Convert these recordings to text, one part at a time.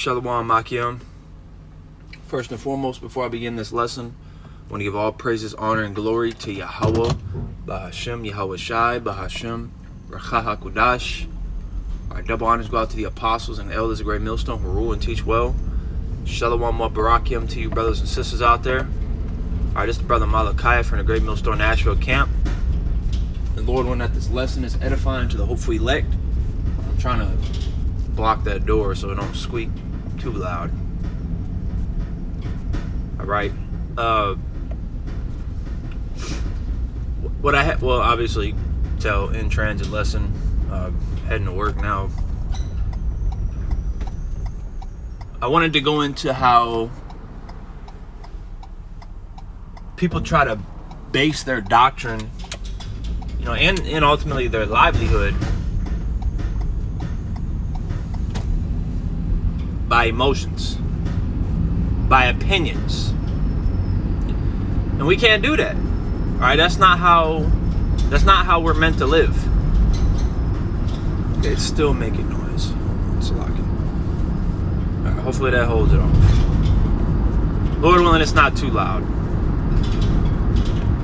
Shalom Makiam. First and foremost, before I begin this lesson, I want to give all praises, honor, and glory to Yahweh, Bahashem, Yahweh Shai, Bahashem, Racha HaKudash. Our double honors go out to the apostles and elders of Great Millstone who rule and teach well. Shalom Barakiam to you brothers and sisters out there. Alright, this is the brother Malachi from the Great Millstone Nashville camp. The Lord wanted that this lesson is edifying to the hopeful elect. I'm trying to block that door so it don't squeak too loud. Alright. What I had, well, obviously, tell in transit lesson, heading to work now. I wanted to go into how people try to base their doctrine, and ultimately their livelihood by emotions, by opinions. And we can't do that. All right, that's not how we're meant to live. Okay, it's still making noise. It's locking. All right, hopefully that holds it off. Lord willing, it's not too loud.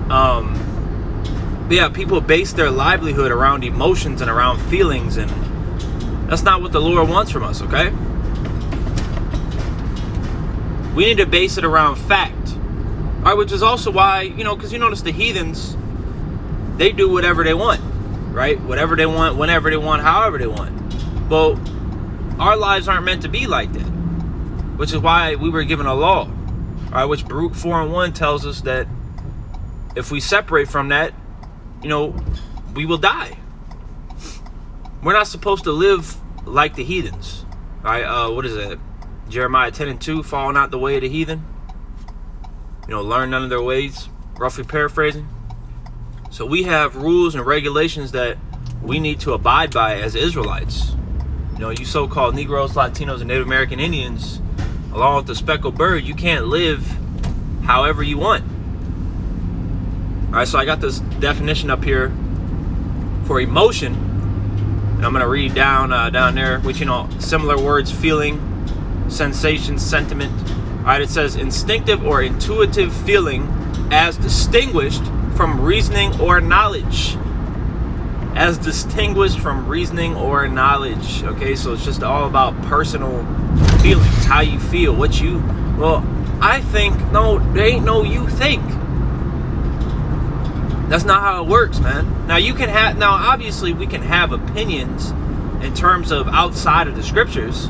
But yeah, people base their livelihood around emotions and around feelings, and that's not what the Lord wants from us, okay? We need to base it around fact. All right, which is also why, because you notice the heathens, they do whatever they want, right? Whatever they want, whenever they want, however they want. Well, our lives aren't meant to be like that, which is why we were given a law, all right, which Baruch 4:1 tells us that if we separate from that, we will die. We're not supposed to live like the heathens, all right? What is that? Jeremiah 10:2, fall not the way of the heathen. Learn none of their ways, roughly paraphrasing. So we have rules and regulations that we need to abide by as Israelites. You so-called Negroes, Latinos, and Native American Indians, along with the speckled bird, you can't live however you want. All right, so I got this definition up here for emotion, and I'm going to read down there, which, similar words, feeling, sensation, sentiment. All right, it says instinctive or intuitive feeling as distinguished from reasoning or knowledge. As distinguished from reasoning or knowledge. Okay, so it's just all about personal feelings, how you feel, I think, no, there ain't no you think. That's not how it works, man. Now obviously we can have opinions in terms of outside of the scriptures.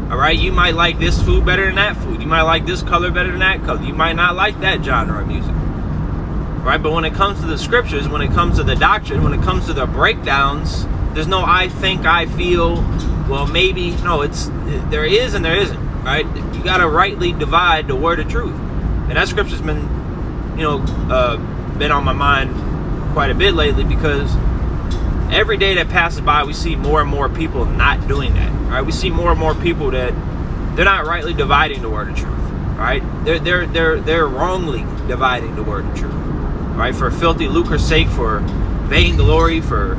All right, you might like this food better than that food. You might like this color better than that color. You might not like that genre of music. Right, but when it comes to the scriptures, when it comes to the doctrine, when it comes to the breakdowns, there's no I think, I feel, well, maybe. No, there is and there isn't. Right? You got to rightly divide the word of truth. And that scripture's been, been on my mind quite a bit lately, because every day that passes by, we see more and more people not doing that. Right? We see more and more people that they're not rightly dividing the word of truth. Right? They're wrongly dividing the word of truth. Right? For filthy lucre's sake, for vainglory, for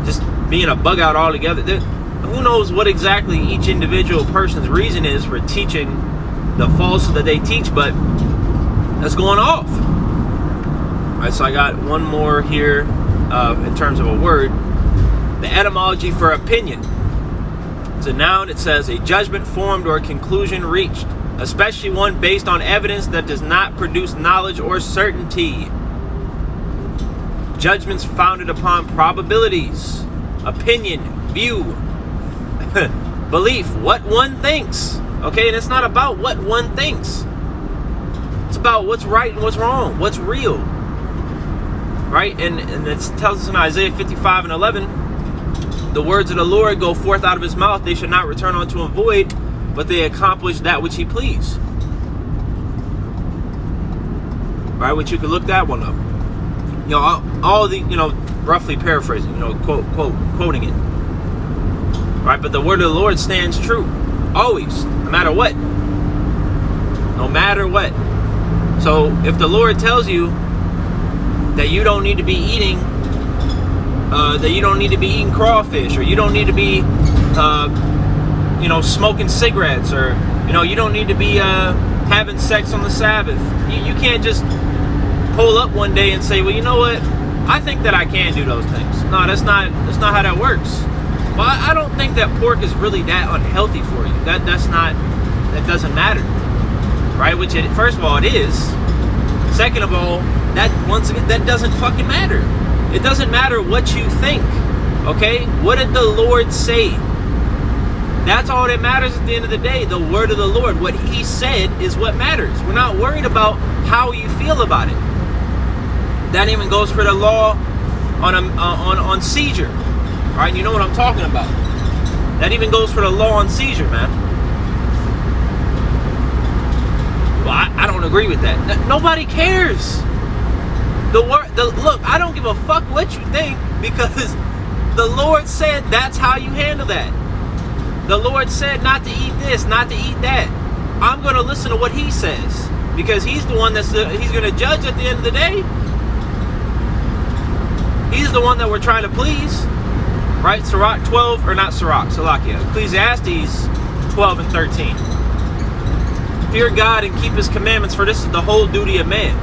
just being a bug out altogether. Who knows what exactly each individual person's reason is for teaching the falsehood that they teach, but that's going off. All right, so I got one more here in terms of a word. The etymology for opinion. It's a noun. It says a judgment formed or a conclusion reached, especially one based on evidence that does not produce knowledge or certainty. Judgments founded upon probabilities, opinion, view, belief, what one thinks. Okay, and it's not about what one thinks. It's about what's right and what's wrong, what's real. Right? And it tells us in Isaiah 55:11, the words of the Lord go forth out of his mouth. They should not return unto him void, but they accomplish that which he pleased. Right? Which you can look that one up. All the, roughly paraphrasing, quoting it. Right? But the word of the Lord stands true. Always. No matter what. No matter what. So if the Lord tells you that you don't need to be eating crawfish, or you don't need to be smoking cigarettes, or you don't need to be having sex on the Sabbath. You can't just pull up one day and say, well, you know what, I think that I can do those things. No, that's not how that works. Well, I don't think that pork is really that unhealthy for you. That doesn't matter, right? Which first of all, it is. Second of all, that doesn't fucking matter. It doesn't matter what you think. Okay, what did the Lord say? That's all that matters at the end of the day. The word of the Lord, what He said, is what matters. We're not worried about how you feel about it. That even goes for the law on seizure. All right, you know what I'm talking about. That even goes for the law on seizure, man. Well, I don't agree with that. Nobody cares. Look, I don't give a fuck what you think, because the Lord said that's how you handle that. The Lord said not to eat this, not to eat that. I'm going to listen to what He says, because He's the one He's going to judge at the end of the day. He's the one that we're trying to please. Right? Sirach 12, or not Sirach, Salakia. Ecclesiastes 12 and 13. Fear God and keep His commandments, for this is the whole duty of man.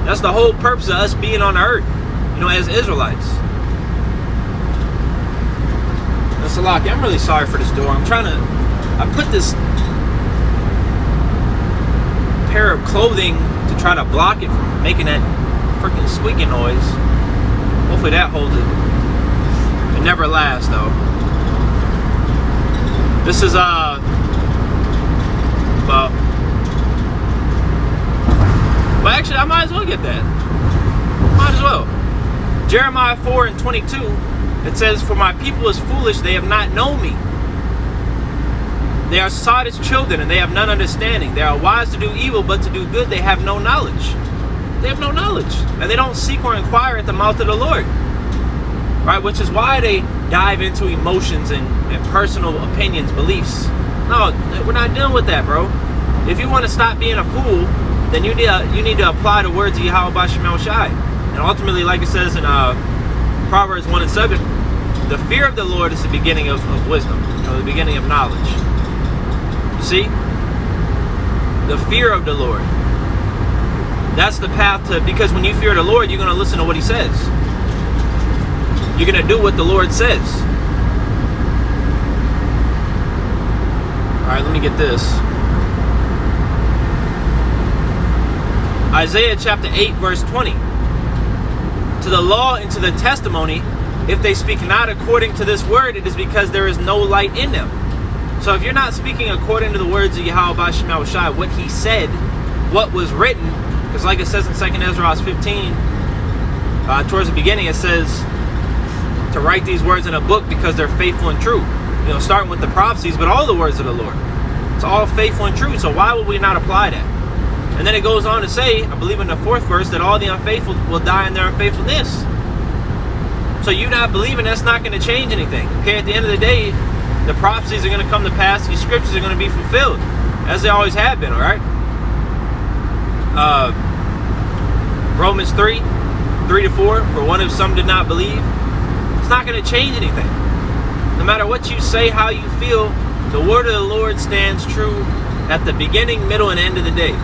That's the whole purpose of us being on the earth, as Israelites. Now, Salakia, I'm really sorry for this door. I put this pair of clothing to try to block it from making that freaking squeaking noise. Hopefully that holds it. It never lasts, though. This is well, actually, I might as well get that. Might as well. Jeremiah 4 and 22, it says, "For my people is foolish, they have not known me. They are sought as children, and they have none understanding. They are wise to do evil, but to do good they have no knowledge." They have no knowledge. And they don't seek or inquire at the mouth of the Lord. Right? Which is why they dive into emotions and personal opinions, beliefs. No, we're not dealing with that, bro. If you want to stop being a fool, then you need to apply the words of Yahweh B'Shem El Shai. And ultimately, like it says in Proverbs 1 and 7, the fear of the Lord is the beginning of wisdom, the beginning of knowledge. You see? The fear of the Lord. That's the path to, because when you fear the Lord, you're going to listen to what He says. You're going to do what the Lord says. Alright, let me get this. Isaiah chapter 8 verse 20. To the law and to the testimony, if they speak not according to this word, it is because there is no light in them. So if you're not speaking according to the words of Yahweh B'Shem El Shai, what He said, what was written, because like it says in 2 Ezra 15, towards the beginning, it says to write these words in a book because they're faithful and true. Starting with the prophecies, but all the words of the Lord. It's all faithful and true. So why would we not apply that? And then it goes on to say, I believe in the 4th verse, that all the unfaithful will die in their unfaithfulness. So you not believing, that's not going to change anything. Okay, at the end of the day, the prophecies are going to come to pass. These scriptures are going to be fulfilled, as they always have been, all right? Romans 3, 3-4, for one of some did not believe. It's not going to change anything. No matter what you say, how you feel, the word of the Lord stands true at the beginning, middle, and end of the day.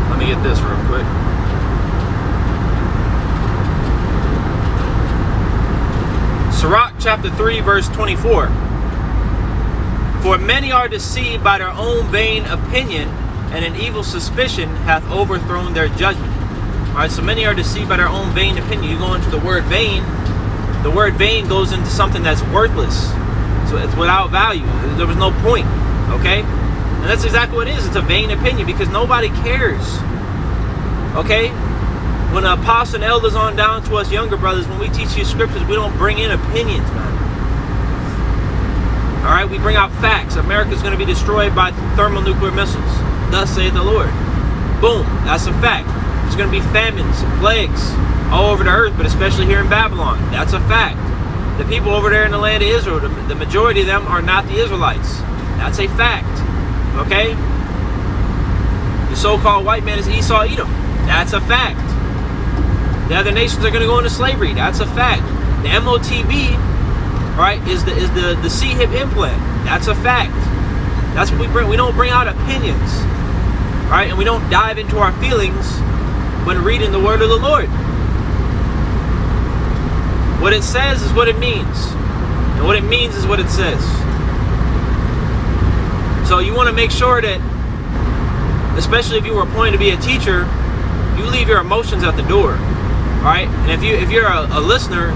Let me get this real quick. Sirach chapter 3 verse 24. For many are deceived by their own vain opinion, and an evil suspicion hath overthrown their judgment. Alright, so many are deceived by their own vain opinion. You go into the word vain. The word vain goes into something that's worthless. So it's without value. There was no point. Okay? And that's exactly what it is. It's a vain opinion because nobody cares. Okay? When the apostle and elders on down to us younger brothers, when we teach you scriptures, we don't bring in opinions, man. Alright? We bring out facts. America's going to be destroyed by thermonuclear missiles. Thus saith the Lord. Boom. That's a fact. There's going to be famines, plagues all over the earth, but especially here in Babylon. That's a fact. The people over there in the land of Israel, the majority of them are not the Israelites. That's a fact. Okay? The so-called white man is Esau, Edom. That's a fact. The other nations are going to go into slavery. That's a fact. The MOTB, right, is the C-hip implant. That's a fact. That's what we bring. We don't bring out opinions, right? And we don't dive into our feelings when reading the word of the Lord. What it says is what it means. And what it means is what it says. So you want to make sure that, especially if you were appointed to be a teacher, you leave your emotions at the door. Right? And if you're a listener,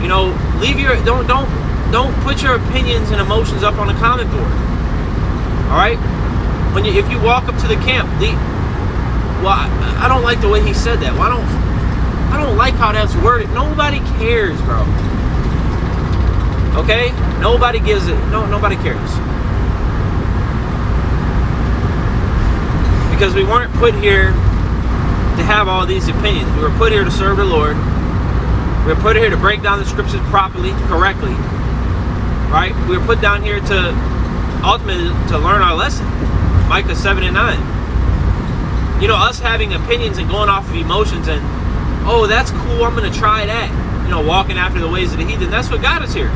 you know, leave your don't put your opinions and emotions up on the comment board. All right? If you walk up to the camp, I don't like the way he said that. Well, I don't like how that's worded. Nobody cares, bro. Okay? Nobody gives it. Nobody cares. Because we weren't put here to have all these opinions. We were put here to serve the Lord. We were put here to break down the scriptures properly, correctly. Right? We were put down here to ultimately to learn our lesson. Micah 7 and 9. You know, us having opinions and going off of emotions and, oh, that's cool, I'm going to try that. You know, walking after the ways of the heathen. That's what got us here.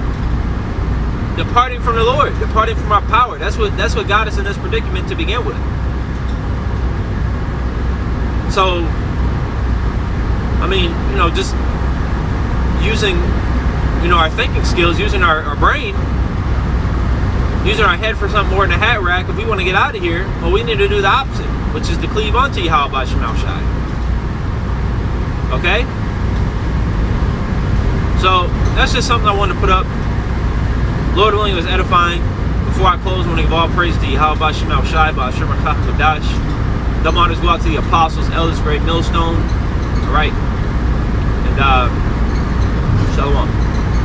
Departing from the Lord. Departing from our power. That's what got us in this predicament to begin with. So, I mean, you know, just using, you know, our thinking skills, using our brain, using our head for something more than a hat rack. If we want to get out of here, well, we need to do the opposite, which is to cleave unto Yahweh Shemel Shai. Okay? So, that's just something I wanted to put up. Lord willing, it was edifying. Before I close, I want to give all praise to Yahweh Shemel Shai, Ba'ashem Rakach Kadash. Dumb honors go out to the apostles, elders, great millstone. All right. And, shalom.